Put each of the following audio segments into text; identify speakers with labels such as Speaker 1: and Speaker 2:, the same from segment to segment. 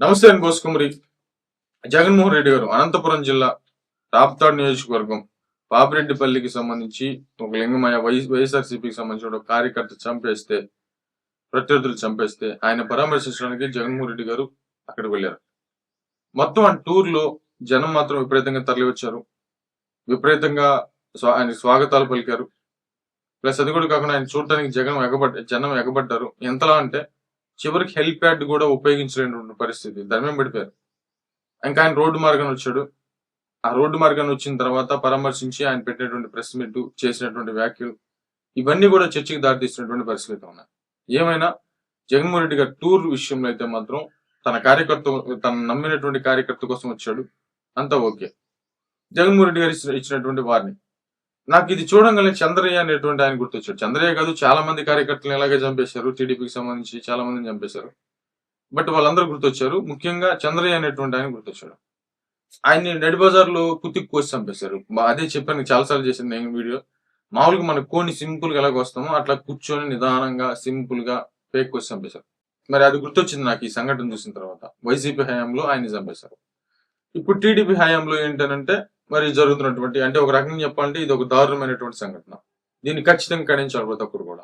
Speaker 1: నమస్తే అండి బోసుకుమరి. జగన్మోహన్ రెడ్డి గారు అనంతపురం జిల్లా రాప్తాడు నియోజకవర్గం పాపిరెడ్డిపల్లికి సంబంధించి ఒక లింగమయ్య వైఎస్ఆర్సీపీకి సంబంధించిన ఒక కార్యకర్త చంపేస్తే, ప్రత్యర్థులు చంపేస్తే ఆయన పరామర్శించడానికి జగన్మోహన్ రెడ్డి గారు అక్కడికి వెళ్ళారు. మొత్తం ఆ టూర్ లో జనం మాత్రం విపరీతంగా తరలి వచ్చారు. విపరీతంగా ఆయన స్వాగతాలు పలికారు. ప్లస్ అది కూడా కాకుండా ఆయన చూడటానికి జనం ఎగబడ్డారు. ఎంతలా అంటే చివరికి హెల్ప్ ప్యాడ్ కూడా ఉపయోగించలేనటువంటి పరిస్థితి. ధర్మం పడిపోయారు. ఇంకా ఆయన రోడ్డు మార్గాన్ని వచ్చాడు. ఆ రోడ్డు మార్గాన్ని వచ్చిన తర్వాత పరామర్శించి ఆయన పెట్టినటువంటి ప్రెస్ మీట్, చేసినటువంటి వ్యాఖ్యలు ఇవన్నీ కూడా చర్చకి దారితీస్తున్నటువంటి పరిస్థితి ఉన్నాయి. ఏమైనా జగన్మోహన్ రెడ్డి గారి టూర్ విషయంలో అయితే మాత్రం తన నమ్మినటువంటి కార్యకర్త కోసం వచ్చాడు. అంతా ఓకే. జగన్మోహన్ రెడ్డి గారు ఇచ్చినటువంటి వారిని నాకు ఇది చూడంగానే చంద్రయ్య అనేటువంటి ఆయన గుర్తొచ్చాడు. చంద్రయ్య కాదు, చాలా మంది కార్యకర్తలు ఎలాగే చంపేశారు. టీడీపీకి సంబంధించి చాలా మందిని చంపేశారు. బట్ వాళ్ళందరూ గుర్తొచ్చారు. ముఖ్యంగా చంద్రయ్య అనేటువంటి ఆయన గుర్తొచ్చాడు. ఆయన్ని నడి బజార్లో కుతికి కోసి చంపేశారు. అదే చెప్పాను, చాలాసార్లు చేసింది నేను వీడియో. మామూలుగా మన కోని సింపుల్ గా ఎలాగ వస్తామో అట్లా కూర్చొని నిదానంగా సింపుల్ గా పేక్ కోసి చంపేశారు. మరి అది గుర్తొచ్చింది నాకు ఈ సంఘటన చూసిన తర్వాత. వైసీపీ హయాంలో ఆయన్ని చంపేశారు. ఇప్పుడు టీడీపీ హయాంలో ఏంటంటే మరి జరుగుతున్నటువంటి, అంటే ఒక రకంగా చెప్పాలంటే ఇది ఒక దారుణమైనటువంటి సంఘటన. దీన్ని ఖచ్చితంగా ఖండించాలి ప్రతి ఒక్కరు కూడా.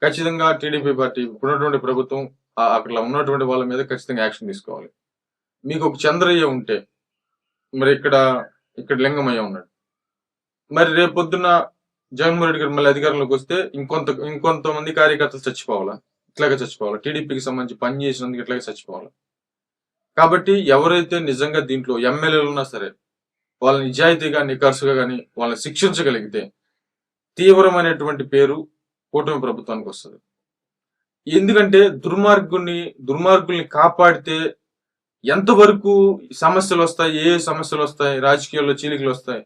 Speaker 1: ఖచ్చితంగా టీడీపీ పార్టీ ఇప్పుడున్నటువంటి ప్రభుత్వం అక్కడ ఉన్నటువంటి వాళ్ళ మీద ఖచ్చితంగా యాక్షన్ తీసుకోవాలి. మీకు ఒక చంద్రయ్య ఉంటే, మరి ఇక్కడ లింగమయ్య ఉన్నాడు. మరి రేపు పొద్దున్న జగన్మోహన్ రెడ్డి గారు మళ్ళీ అధికారంలోకి వస్తే ఇంకొంతమంది కార్యకర్తలు చచ్చిపోవాలా? ఇట్లాగే చచ్చిపోవాలి. టీడీపీకి సంబంధించి పని చేసినందుకు ఇట్లాగే చచ్చిపోవాలి. కాబట్టి ఎవరైతే నిజంగా దీంట్లో ఎమ్మెల్యేలు ఉన్నా సరే వాళ్ళ నిజాయితీగా, నిఖర్సుగా కానీ వాళ్ళని శిక్షించగలిగితే తీవ్రమైనటువంటి పేరు కూటమి ప్రభుత్వానికి వస్తుంది. ఎందుకంటే దుర్మార్గుల్ని కాపాడితే ఎంతవరకు సమస్యలు వస్తాయి, ఏ సమస్యలు వస్తాయి, రాజకీయాల్లో చీలికలు వస్తాయి,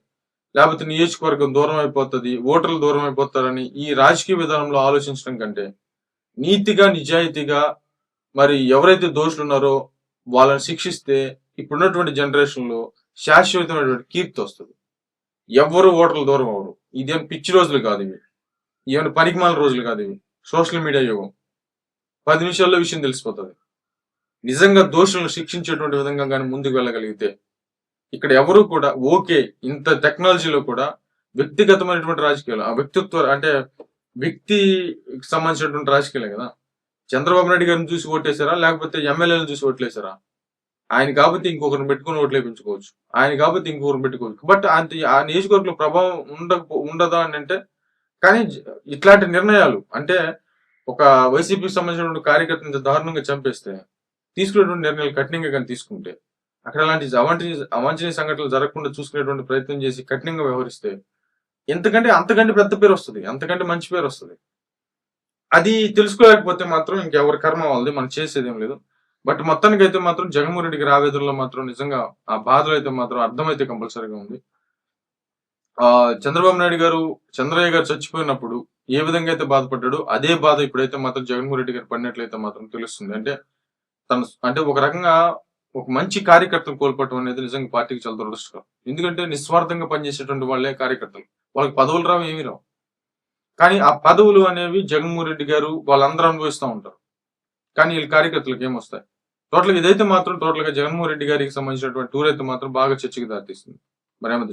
Speaker 1: లేకపోతే నియోజకవర్గం దూరం అయిపోతుంది, ఓటర్లు దూరం అయిపోతారని ఈ రాజకీయ విధానంలో ఆలోచించడం కంటే నీతిగా, నిజాయితీగా మరి ఎవరైతే దోషులు ఉన్నారో వాళ్ళని శిక్షిస్తే ఇప్పుడున్నటువంటి జనరేషన్ లో శాశ్వతమైనటువంటి కీర్తి వస్తుంది. ఎవరు ఓటర్లు దూరం అవ్వరు. ఇదేం పిచ్చి రోజులు కాదు ఇవి, ఏమైనా పనికిమాల రోజులు కాదు ఇవి. సోషల్ మీడియా యుగం. 10 నిమిషాల్లో విషయం తెలిసిపోతుంది. నిజంగా దోషులను శిక్షించేటువంటి విధంగా కానీ ముందుకు వెళ్ళగలిగితే ఇక్కడ ఎవరు కూడా ఓకే. ఇంత టెక్నాలజీలో కూడా వ్యక్తిగతమైనటువంటి రాజకీయాలు, ఆ వ్యక్తిత్వ అంటే వ్యక్తికి సంబంధించినటువంటి రాజకీయాలే కదా. చంద్రబాబు నాయుడు గారిని చూసి ఓటేశారా, లేకపోతే ఎమ్మెల్యేలను చూసి ఓట్లేశారా? ఆయన కాబట్టి ఇంకొకరిని పెట్టుకుని ఓట్లు వేయించుకోవచ్చు, ఆయన కాబట్టి ఇంకొకరిని పెట్టుకోవచ్చు. బట్ ఆ నియోజకవర్గంలో ప్రభావం ఉండదా అని అంటే, కానీ ఇట్లాంటి నిర్ణయాలు అంటే ఒక వైసీపీకి సంబంధించినటువంటి కార్యకర్తను దారుణంగా చంపేస్తే తీసుకునేటువంటి నిర్ణయాలు కఠినంగా కానీ తీసుకుంటే, అక్కడ అలాంటి అవాంఛనీయ సంఘటనలు జరగకుండా చూసుకునేటువంటి ప్రయత్నం చేసి కఠినంగా వ్యవహరిస్తే అంతకంటే పెద్ద పేరు వస్తుంది, అంతకంటే మంచి పేరు వస్తుంది. అది తెలుసుకోలేకపోతే మాత్రం ఇంకెవరి కర్మ వాళ్ళది, మనం చేసేది ఏం లేదు. బట్ మొత్తానికి అయితే మాత్రం జగన్మోహన్ రెడ్డికి ఆవేదనలో మాత్రం నిజంగా ఆ బాధలు అయితే మాత్రం అర్థమైతే కంపల్సరీగా ఉంది. చంద్రబాబు నాయుడు గారు, చంద్రయ్య గారు చచ్చిపోయినప్పుడు ఏ విధంగా అయితే బాధపడ్డాడో అదే బాధ ఇప్పుడైతే మాత్రం జగన్మోహన్ రెడ్డి గారు పడినట్లయితే మాత్రం తెలుస్తుంది. అంటే ఒక రకంగా ఒక మంచి కార్యకర్తను కోల్పోవటం అనేది నిజంగా పార్టీకి చాలా దురదృష్టకరం. ఎందుకంటే నిస్వార్థంగా పనిచేసేటువంటి వాళ్ళే కార్యకర్తలు. వాళ్ళకి పదవులు రావు, ఏమీ రావు. కానీ ఆ పదవులు అనేవి జగన్మోహన్ రెడ్డి గారు వాళ్ళందరూ అనుభవిస్తూ ఉంటారు. కానీ వీళ్ళ కార్యకర్తలకు ఏమొస్తాయి? టోటల్గా ఇదైతే మాత్రం జగన్మోహన్ రెడ్డి గారికి సంబంధించినటువంటి టూర్ అయితే మాత్రం బాగా చర్చకి దారితీస్తుంది. మరి ఏమో